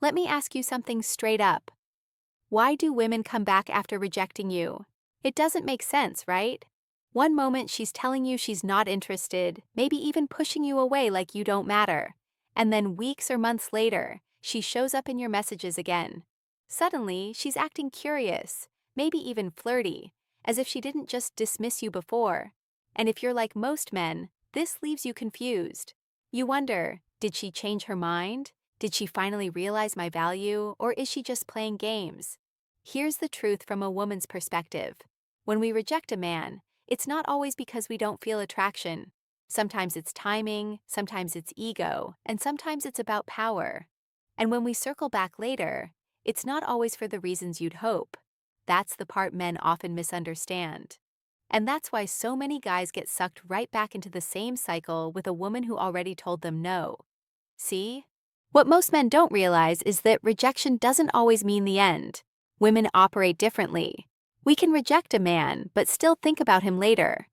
Let me ask you something straight up. Why do women come back after rejecting you? It doesn't make sense, right? One moment she's telling you she's not interested, maybe even pushing you away like you don't matter. And then weeks or months later, she shows up in your messages again. Suddenly, she's acting curious, maybe even flirty, as if she didn't just dismiss you before. And if you're like most men, this leaves you confused. You wonder, did she change her mind? Did she finally realize my value, or is she just playing games? Here's the truth from a woman's perspective. When we reject a man, it's not always because we don't feel attraction. Sometimes it's timing, sometimes it's ego, and sometimes it's about power. And when we circle back later, it's not always for the reasons you'd hope. That's the part men often misunderstand. And that's why so many guys get sucked right back into the same cycle with a woman who already told them no. See? What most men don't realize is that rejection doesn't always mean the end. Women operate differently. We can reject a man, but still think about him later.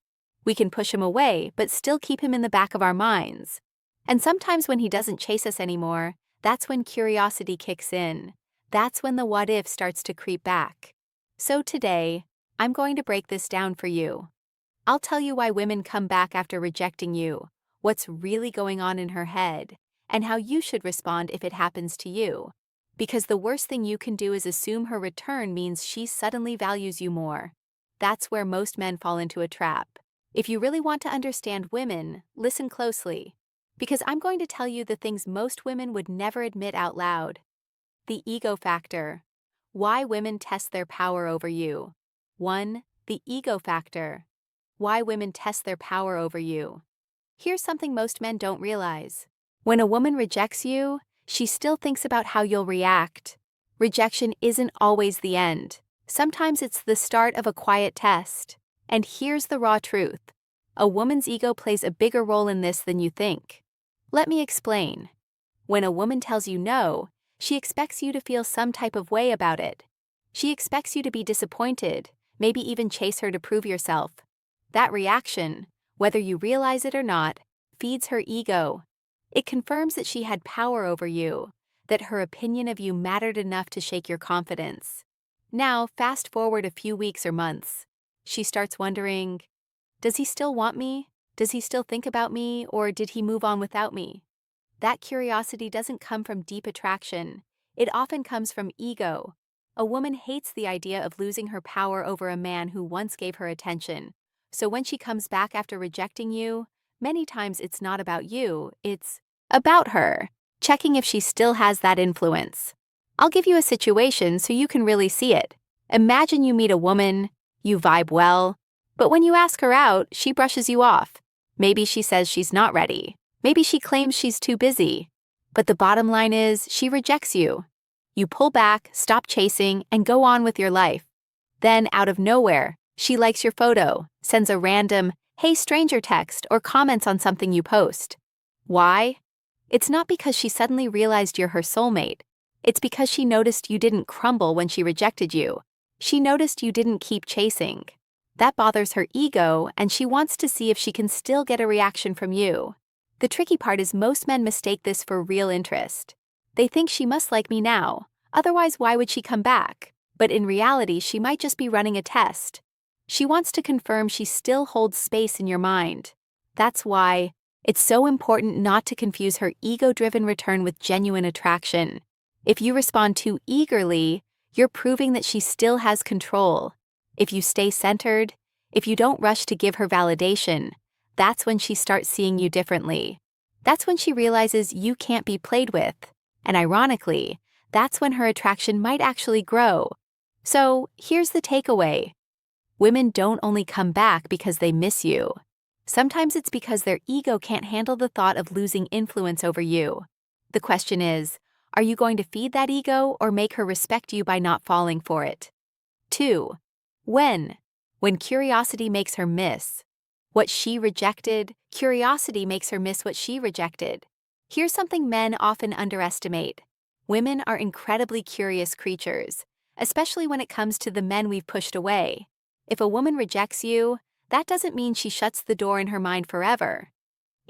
We can push him away, but still keep him in the back of our minds. And sometimes when he doesn't chase us anymore, that's when curiosity kicks in. That's when the what if starts to creep back. So today, I'm going to break this down for you. I'll tell you why women come back after rejecting you, what's really going on in her head, and how you should respond if it happens to you. Because the worst thing you can do is assume her return means she suddenly values you more. That's where most men fall into a trap. If you really want to understand women, listen closely. Because I'm going to tell you the things most women would never admit out loud. The ego factor. Why women test their power over you. 1. The ego factor. Why women test their power over you. Here's something most men don't realize. When a woman rejects you, she still thinks about how you'll react. Rejection isn't always the end. Sometimes it's the start of a quiet test. And here's the raw truth. A woman's ego plays a bigger role in this than you think. Let me explain. When a woman tells you no, she expects you to feel some type of way about it. She expects you to be disappointed, maybe even chase her to prove yourself. That reaction, whether you realize it or not, feeds her ego. It confirms that she had power over you, that her opinion of you mattered enough to shake your confidence. Now, fast forward a few weeks or months. She starts wondering, does he still want me? Does he still think about me, or did he move on without me? That curiosity doesn't come from deep attraction. It often comes from ego. A woman hates the idea of losing her power over a man who once gave her attention. So when she comes back after rejecting you, many times it's not about you, it's about her, checking if she still has that influence. I'll give you a situation so you can really see it. Imagine you meet a woman, you vibe well, but when you ask her out, she brushes you off. Maybe she says she's not ready. Maybe she claims she's too busy. But the bottom line is, she rejects you. You pull back, stop chasing, and go on with your life. Then, out of nowhere, she likes your photo, sends a random, "Hey stranger" text, or comments on something you post. Why? It's not because she suddenly realized you're her soulmate. It's because she noticed you didn't crumble when she rejected you. She noticed you didn't keep chasing. That bothers her ego, and she wants to see if she can still get a reaction from you. The tricky part is most men mistake this for real interest. They think she must like me now, otherwise why would she come back? But in reality, she might just be running a test. She wants to confirm she still holds space in your mind. That's why it's so important not to confuse her ego-driven return with genuine attraction. If you respond too eagerly, you're proving that she still has control. If you stay centered, if you don't rush to give her validation, that's when she starts seeing you differently. That's when she realizes you can't be played with. And ironically, that's when her attraction might actually grow. So, here's the takeaway. Women don't only come back because they miss you. Sometimes it's because their ego can't handle the thought of losing influence over you. The question is, are you going to feed that ego or make her respect you by not falling for it? 2. When curiosity makes her miss what she rejected, curiosity makes her miss what she rejected. Here's something men often underestimate. Women are incredibly curious creatures, especially when it comes to the men we've pushed away. If a woman rejects you, that doesn't mean she shuts the door in her mind forever.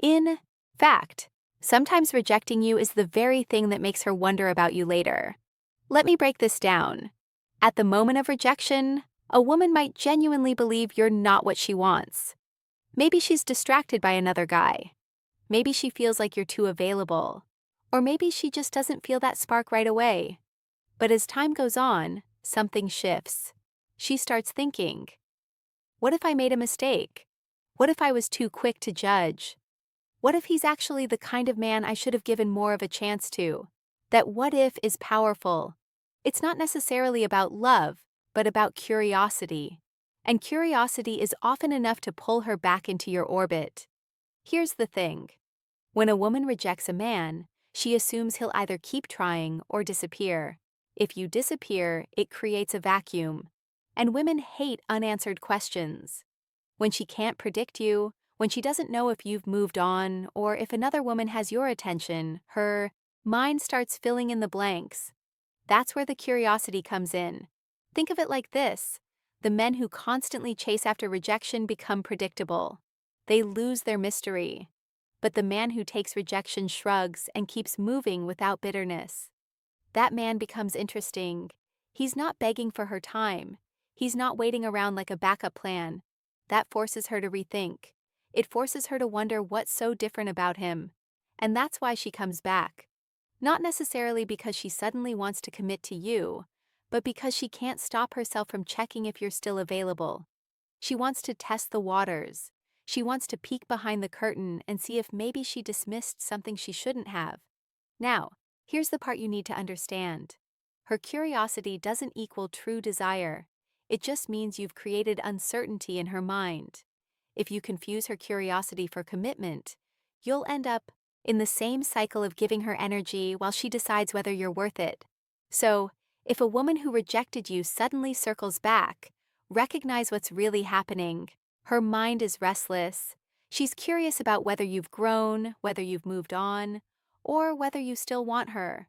In fact, Sometimes rejecting you is the very thing that makes her wonder about you later. Let me break this down. At the moment of rejection, a woman might genuinely believe you're not what she wants. Maybe she's distracted by another guy. Maybe she feels like you're too available. Or maybe she just doesn't feel that spark right away. But as time goes on, something shifts. She starts thinking, what if I made a mistake? What if I was too quick to judge? What if he's actually the kind of man I should have given more of a chance to? That what if is powerful. It's not necessarily about love, but about curiosity. And curiosity is often enough to pull her back into your orbit. Here's the thing. When a woman rejects a man, she assumes he'll either keep trying or disappear. If you disappear, it creates a vacuum. And women hate unanswered questions. When she can't predict you, when she doesn't know if you've moved on or if another woman has your attention, her mind starts filling in the blanks. That's where the curiosity comes in. Think of it like this. The men who constantly chase after rejection become predictable. They lose their mystery. But the man who takes rejection shrugs and keeps moving without bitterness. That man becomes interesting. He's not begging for her time. He's not waiting around like a backup plan. That forces her to rethink. It forces her to wonder what's so different about him. And that's why she comes back. Not necessarily because she suddenly wants to commit to you, but because she can't stop herself from checking if you're still available. She wants to test the waters. She wants to peek behind the curtain and see if maybe she dismissed something she shouldn't have. Now, here's the part you need to understand. Her curiosity doesn't equal true desire. It just means you've created uncertainty in her mind. If you confuse her curiosity for commitment, you'll end up in the same cycle of giving her energy while she decides whether you're worth it. So, if a woman who rejected you suddenly circles back, recognize what's really happening. Her mind is restless. She's curious about whether you've grown, whether you've moved on, or whether you still want her.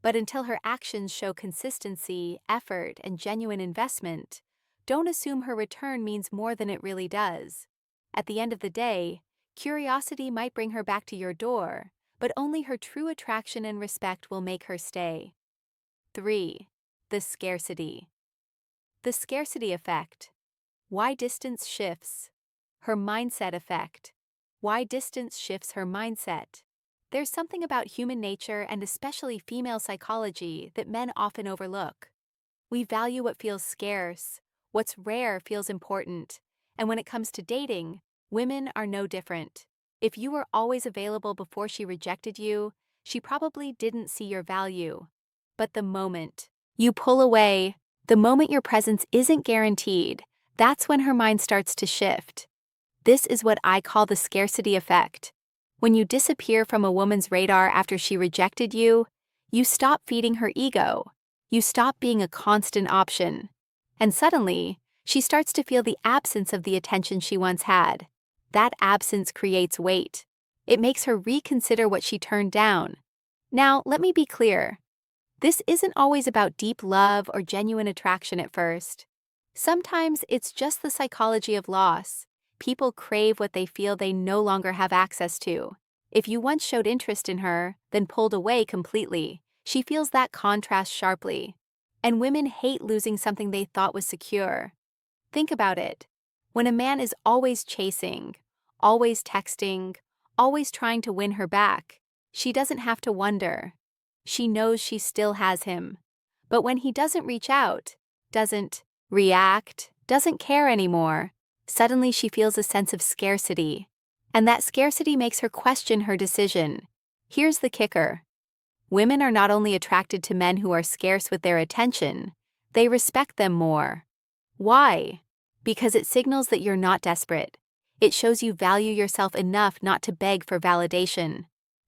But until her actions show consistency, effort, and genuine investment, don't assume her return means more than it really does. At the end of the day, curiosity might bring her back to your door, but only her true attraction and respect will make her stay. 3. The scarcity. The scarcity effect. Why distance shifts. Her mindset effect. Why distance shifts her mindset. There's something about human nature and especially female psychology that men often overlook. We value what feels scarce. What's rare feels important. And when it comes to dating, women are no different. If you were always available before she rejected you, she probably didn't see your value. But the moment you pull away, the moment your presence isn't guaranteed, that's when her mind starts to shift. This is what I call the scarcity effect. When you disappear from a woman's radar after she rejected you, you stop feeding her ego. You stop being a constant option. And suddenly, she starts to feel the absence of the attention she once had. That absence creates weight. It makes her reconsider what she turned down. Now, let me be clear. This isn't always about deep love or genuine attraction at first. Sometimes it's just the psychology of loss. People crave what they feel they no longer have access to. If you once showed interest in her, then pulled away completely, she feels that contrast sharply. And women hate losing something they thought was secure. Think about it. When a man is always chasing, always texting, always trying to win her back, she doesn't have to wonder. She knows she still has him. But when he doesn't reach out, doesn't react, doesn't care anymore, suddenly she feels a sense of scarcity. And that scarcity makes her question her decision. Here's the kicker. Women are not only attracted to men who are scarce with their attention, they respect them more. Why? Because it signals that you're not desperate. It shows you value yourself enough not to beg for validation.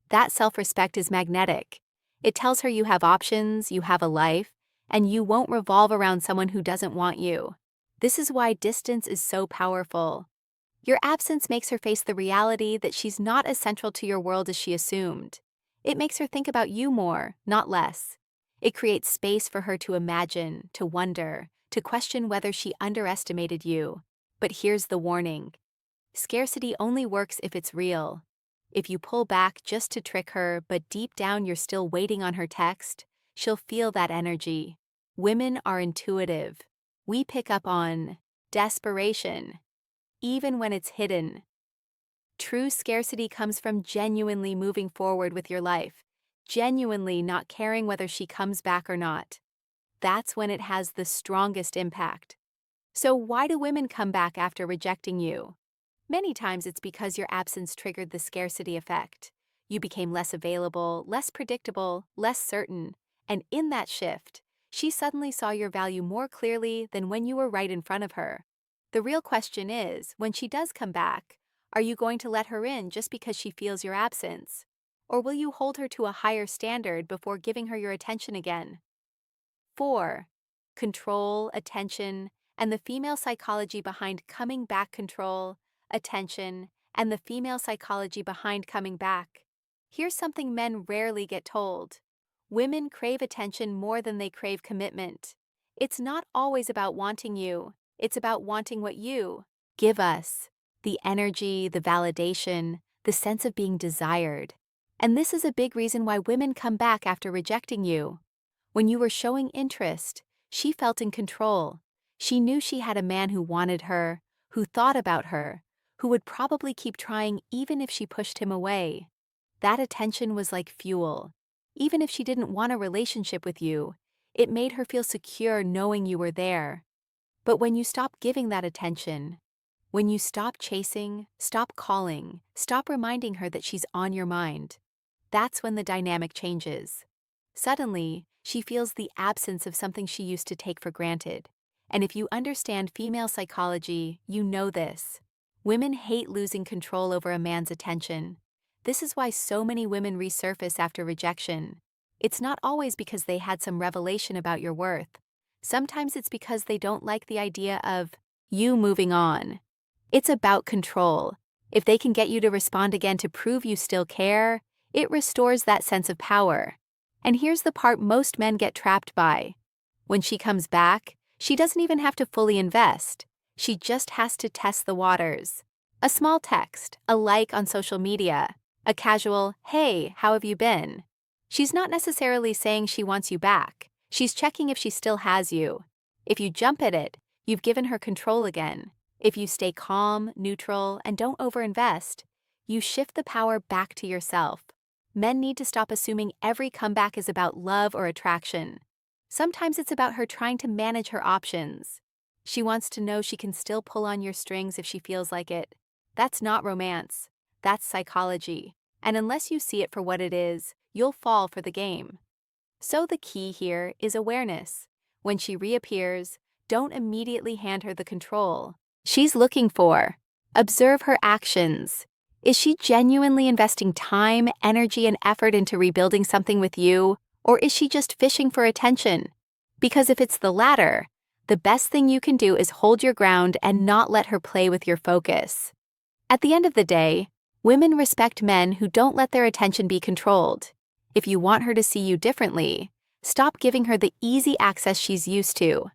That self-respect is magnetic. It tells her you have options, you have a life, and you won't revolve around someone who doesn't want you. This is why distance is so powerful. Your absence makes her face the reality that she's not as central to your world as she assumed. It makes her think about you more, not less. It creates space for her to imagine, to wonder, to question whether she underestimated you. But here's the warning. Scarcity only works if it's real. If you pull back just to trick her, but deep down you're still waiting on her text, she'll feel that energy. Women are intuitive. We pick up on desperation, even when it's hidden. True scarcity comes from genuinely moving forward with your life, genuinely not caring whether she comes back or not. That's when it has the strongest impact. So why do women come back after rejecting you? Many times it's because your absence triggered the scarcity effect. You became less available, less predictable, less certain, and in that shift, she suddenly saw your value more clearly than when you were right in front of her. The real question is, when she does come back, are you going to let her in just because she feels your absence? Or will you hold her to a higher standard before giving her your attention again? 4. Control, attention, and the female psychology behind coming back. Control, attention, and the female psychology behind coming back. Here's something men rarely get told. Women crave attention more than they crave commitment. It's not always about wanting you, it's about wanting what you give us. The energy, the validation, the sense of being desired. And this is a big reason why women come back after rejecting you. When you were showing interest, she felt in control. She knew she had a man who wanted her, who thought about her, who would probably keep trying even if she pushed him away. That attention was like fuel. Even if she didn't want a relationship with you, it made her feel secure knowing you were there. But when you stop giving that attention, when you stop chasing, stop calling, stop reminding her that she's on your mind, that's when the dynamic changes. Suddenly, she feels the absence of something she used to take for granted. And if you understand female psychology, you know this. Women hate losing control over a man's attention. This is why so many women resurface after rejection. It's not always because they had some revelation about your worth. Sometimes it's because they don't like the idea of you moving on. It's about control. If they can get you to respond again to prove you still care, it restores that sense of power. And here's the part most men get trapped by. When she comes back, she doesn't even have to fully invest. She just has to test the waters. A small text, a like on social media, a casual, "Hey, how have you been?" She's not necessarily saying she wants you back. She's checking if she still has you. If you jump at it, you've given her control again. If you stay calm, neutral, and don't overinvest, you shift the power back to yourself. Men need to stop assuming every comeback is about love or attraction. Sometimes it's about her trying to manage her options. She wants to know she can still pull on your strings if she feels like it. That's not romance. That's psychology. And unless you see it for what it is, you'll fall for the game. So the key here is awareness. When she reappears, don't immediately hand her the control she's looking for. Observe her actions. Is she genuinely investing time, energy, and effort into rebuilding something with you, or is she just fishing for attention? Because if it's the latter, the best thing you can do is hold your ground and not let her play with your focus. At the end of the day, women respect men who don't let their attention be controlled. If you want her to see you differently, stop giving her the easy access she's used to.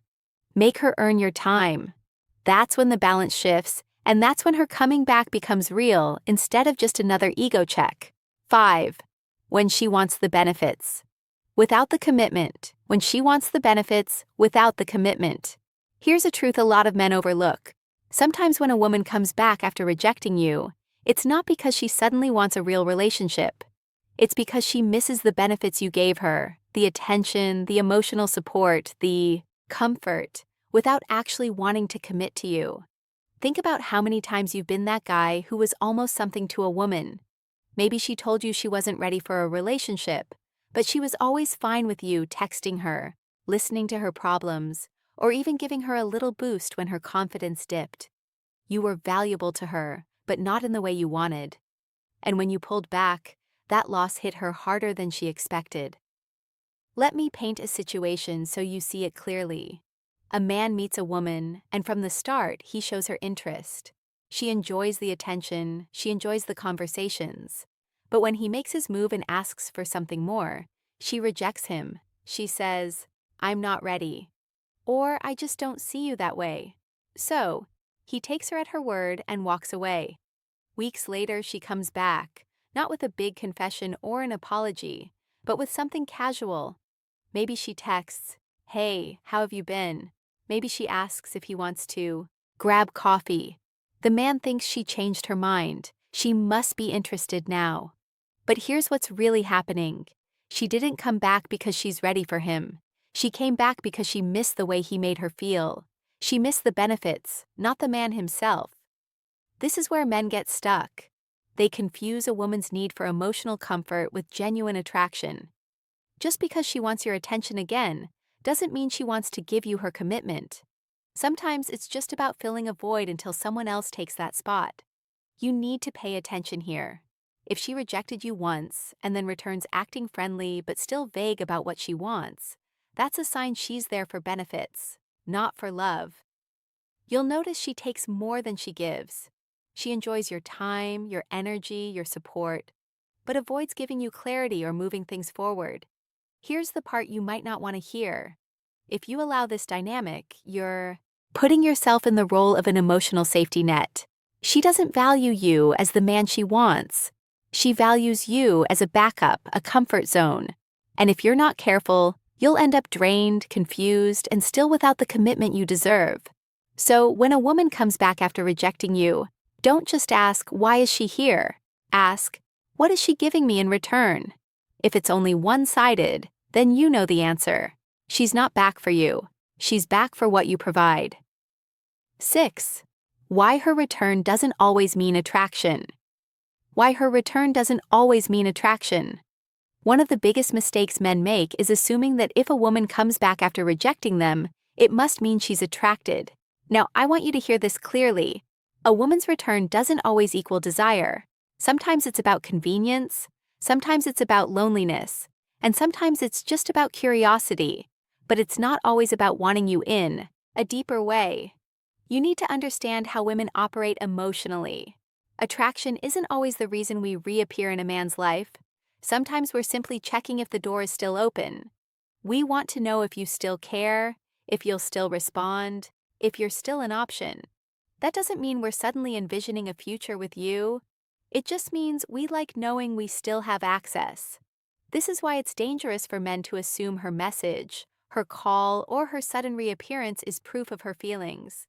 Make her earn your time. That's when the balance shifts, and that's when her coming back becomes real instead of just another ego check. 5. When she wants the benefits. Without the commitment. When she wants the benefits without the commitment. Here's a truth a lot of men overlook. Sometimes when a woman comes back after rejecting you, it's not because she suddenly wants a real relationship. It's because she misses the benefits you gave her, the attention, the emotional support, the comfort, without actually wanting to commit to you. Think about how many times you've been that guy who was almost something to a woman. Maybe she told you she wasn't ready for a relationship, but she was always fine with you texting her, listening to her problems, or even giving her a little boost when her confidence dipped. You were valuable to her, but not in the way you wanted. And when you pulled back, that loss hit her harder than she expected. Let me paint a situation so you see it clearly. A man meets a woman, and from the start, he shows her interest. She enjoys the attention, she enjoys the conversations. But when he makes his move and asks for something more, she rejects him. She says, "I'm not ready," or "I just don't see you that way." So, he takes her at her word and walks away. Weeks later, she comes back, not with a big confession or an apology, but with something casual. Maybe she texts, "Hey, how have you been?" Maybe she asks if he wants to grab coffee. The man thinks she changed her mind. She must be interested now. But here's what's really happening. She didn't come back because she's ready for him. She came back because she missed the way he made her feel. She missed the benefits, not the man himself. This is where men get stuck. They confuse a woman's need for emotional comfort with genuine attraction. Just because she wants your attention again doesn't mean she wants to give you her commitment. Sometimes it's just about filling a void until someone else takes that spot. You need to pay attention here. If she rejected you once and then returns acting friendly but still vague about what she wants, that's a sign she's there for benefits, not for love. You'll notice she takes more than she gives. She enjoys your time, your energy, your support, but avoids giving you clarity or moving things forward. Here's the part you might not want to hear. If you allow this dynamic, you're putting yourself in the role of an emotional safety net. She doesn't value you as the man she wants. She values you as a backup, a comfort zone. And if you're not careful, you'll end up drained, confused, and still without the commitment you deserve. So when a woman comes back after rejecting you, don't just ask, "Why is she here?" Ask, "What is she giving me in return?" If it's only one-sided, then you know the answer. She's not back for you. She's back for what you provide. 6. Why her return doesn't always mean attraction. Why her return doesn't always mean attraction. One of the biggest mistakes men make is assuming that if a woman comes back after rejecting them, it must mean she's attracted. Now, I want you to hear this clearly. A woman's return doesn't always equal desire. Sometimes it's about convenience, sometimes it's about loneliness, and sometimes it's just about curiosity. But it's not always about wanting you in a deeper way. You need to understand how women operate emotionally. Attraction isn't always the reason we reappear in a man's life. Sometimes we're simply checking if the door is still open. We want to know if you still care, if you'll still respond, if you're still an option. That doesn't mean we're suddenly envisioning a future with you. It just means we like knowing we still have access. This is why it's dangerous for men to assume her message, her call, or her sudden reappearance is proof of her feelings.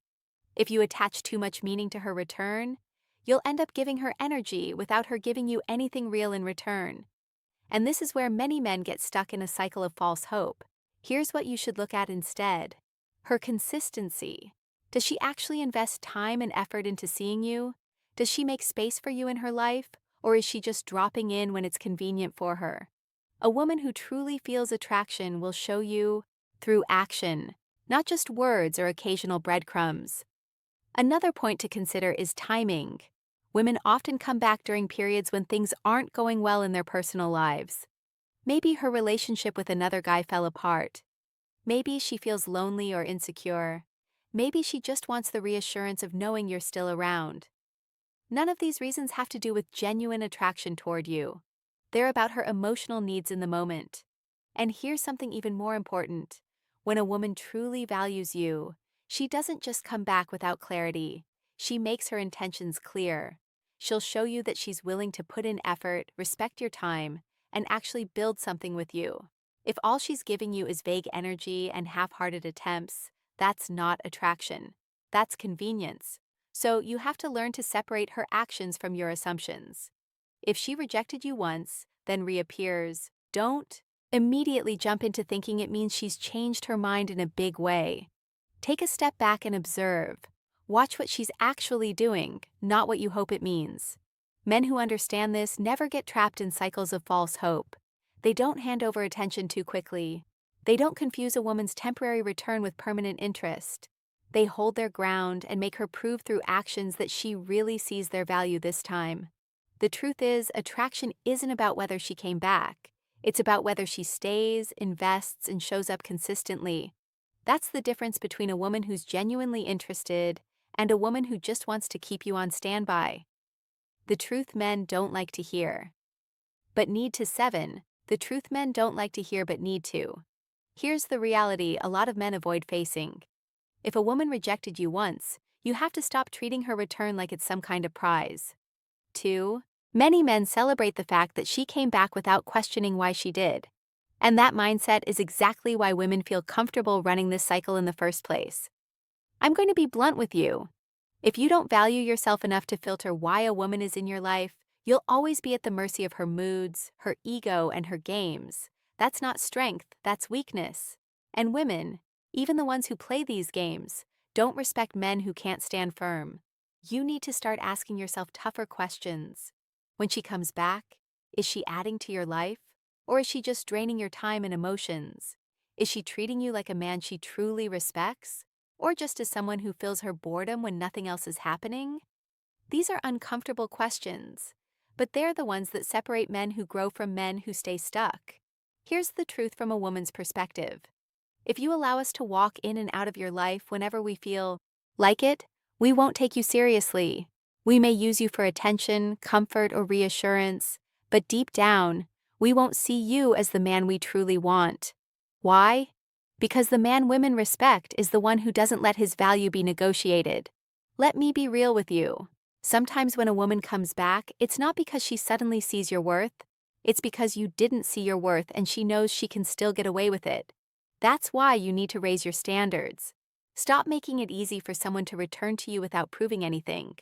If you attach too much meaning to her return, you'll end up giving her energy without her giving you anything real in return. And this is where many men get stuck in a cycle of false hope. Here's what you should look at instead. Her consistency. Does she actually invest time and effort into seeing you? Does she make space for you in her life, or is she just dropping in when it's convenient for her? A woman who truly feels attraction will show you through action, not just words or occasional breadcrumbs. Another point to consider is timing. Women often come back during periods when things aren't going well in their personal lives. Maybe her relationship with another guy fell apart. Maybe she feels lonely or insecure. Maybe she just wants the reassurance of knowing you're still around. None of these reasons have to do with genuine attraction toward you. They're about her emotional needs in the moment. And here's something even more important. When a woman truly values you, she doesn't just come back without clarity. She makes her intentions clear. She'll show you that she's willing to put in effort, respect your time, and actually build something with you. If all she's giving you is vague energy and half-hearted attempts, that's not attraction. That's convenience. So you have to learn to separate her actions from your assumptions. If she rejected you once, then reappears, don't immediately jump into thinking it means she's changed her mind in a big way. Take a step back and observe. Watch what she's actually doing, not what you hope it means. Men who understand this never get trapped in cycles of false hope. They don't hand over attention too quickly. They don't confuse a woman's temporary return with permanent interest. They hold their ground and make her prove through actions that she really sees their value this time. The truth is, attraction isn't about whether she came back. It's about whether she stays, invests, and shows up consistently. That's the difference between a woman who's genuinely interested and a woman who just wants to keep you on standby. The truth men don't like to hear, but need to. 7. The truth men don't like to hear but need to. Here's the reality a lot of men avoid facing. If a woman rejected you once, you have to stop treating her return like it's some kind of prize. 2. Many men celebrate the fact that she came back without questioning why she did. And that mindset is exactly why women feel comfortable running this cycle in the first place. I'm going to be blunt with you. If you don't value yourself enough to filter why a woman is in your life, you'll always be at the mercy of her moods, her ego, and her games. That's not strength, that's weakness. And women, even the ones who play these games, don't respect men who can't stand firm. You need to start asking yourself tougher questions. When she comes back, is she adding to your life? Or is she just draining your time and emotions? Is she treating you like a man she truly respects? Or just as someone who fills her boredom when nothing else is happening? These are uncomfortable questions, but they're the ones that separate men who grow from men who stay stuck. Here's the truth from a woman's perspective. If you allow us to walk in and out of your life whenever we feel like it, we won't take you seriously. We may use you for attention, comfort, or reassurance, but deep down, we won't see you as the man we truly want. Why? Because the man women respect is the one who doesn't let his value be negotiated. Let me be real with you. Sometimes when a woman comes back, it's not because she suddenly sees your worth. It's because you didn't see your worth and she knows she can still get away with it. That's why you need to raise your standards. Stop making it easy for someone to return to you without proving anything.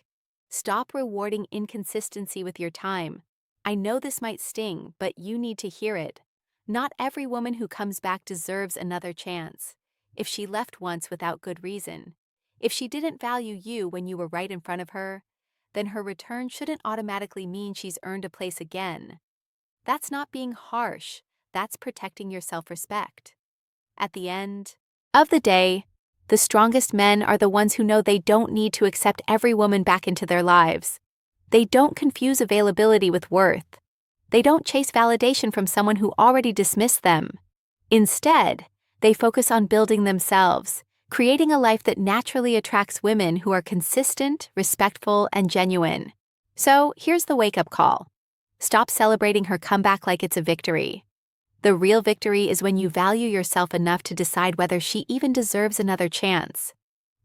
Stop rewarding inconsistency with your time. I know this might sting, but you need to hear it. Not every woman who comes back deserves another chance. If she left once without good reason, if she didn't value you when you were right in front of her, then her return shouldn't automatically mean she's earned a place again. That's not being harsh, that's protecting your self-respect. At the end of the day, the strongest men are the ones who know they don't need to accept every woman back into their lives. They don't confuse availability with worth. They don't chase validation from someone who already dismissed them. Instead, they focus on building themselves, creating a life that naturally attracts women who are consistent, respectful, and genuine. So, here's the wake-up call. Stop celebrating her comeback like it's a victory. The real victory is when you value yourself enough to decide whether she even deserves another chance.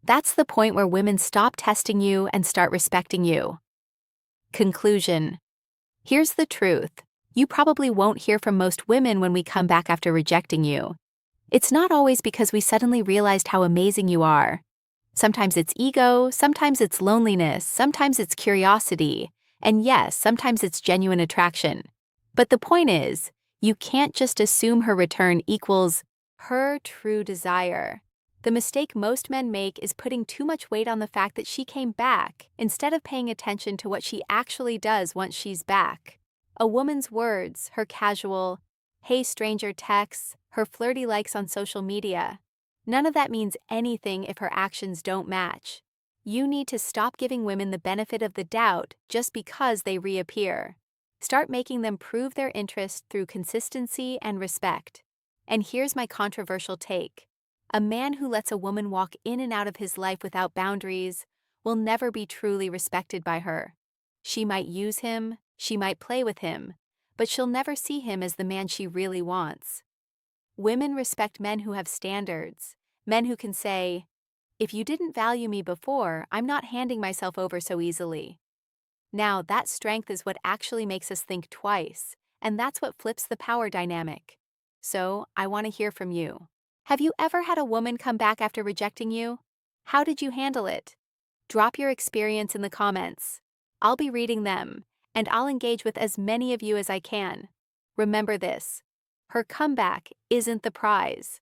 That's the point where women stop testing you and start respecting you. Conclusion. Here's the truth. You probably won't hear from most women when we come back after rejecting you. It's not always because we suddenly realized how amazing you are. Sometimes it's ego, sometimes it's loneliness, sometimes it's curiosity, and yes, sometimes it's genuine attraction. But the point is, you can't just assume her return equals her true desire. The mistake most men make is putting too much weight on the fact that she came back instead of paying attention to what she actually does once she's back. A woman's words, her casual, "Hey stranger" texts, her flirty likes on social media. None of that means anything if her actions don't match. You need to stop giving women the benefit of the doubt just because they reappear. Start making them prove their interest through consistency and respect. And here's my controversial take. A man who lets a woman walk in and out of his life without boundaries will never be truly respected by her. She might use him, she might play with him, but she'll never see him as the man she really wants. Women respect men who have standards, men who can say, "If you didn't value me before, I'm not handing myself over so easily." Now, that strength is what actually makes us think twice, and that's what flips the power dynamic. So, I want to hear from you. Have you ever had a woman come back after rejecting you? How did you handle it? Drop your experience in the comments. I'll be reading them, and I'll engage with as many of you as I can. Remember this: her comeback isn't the prize.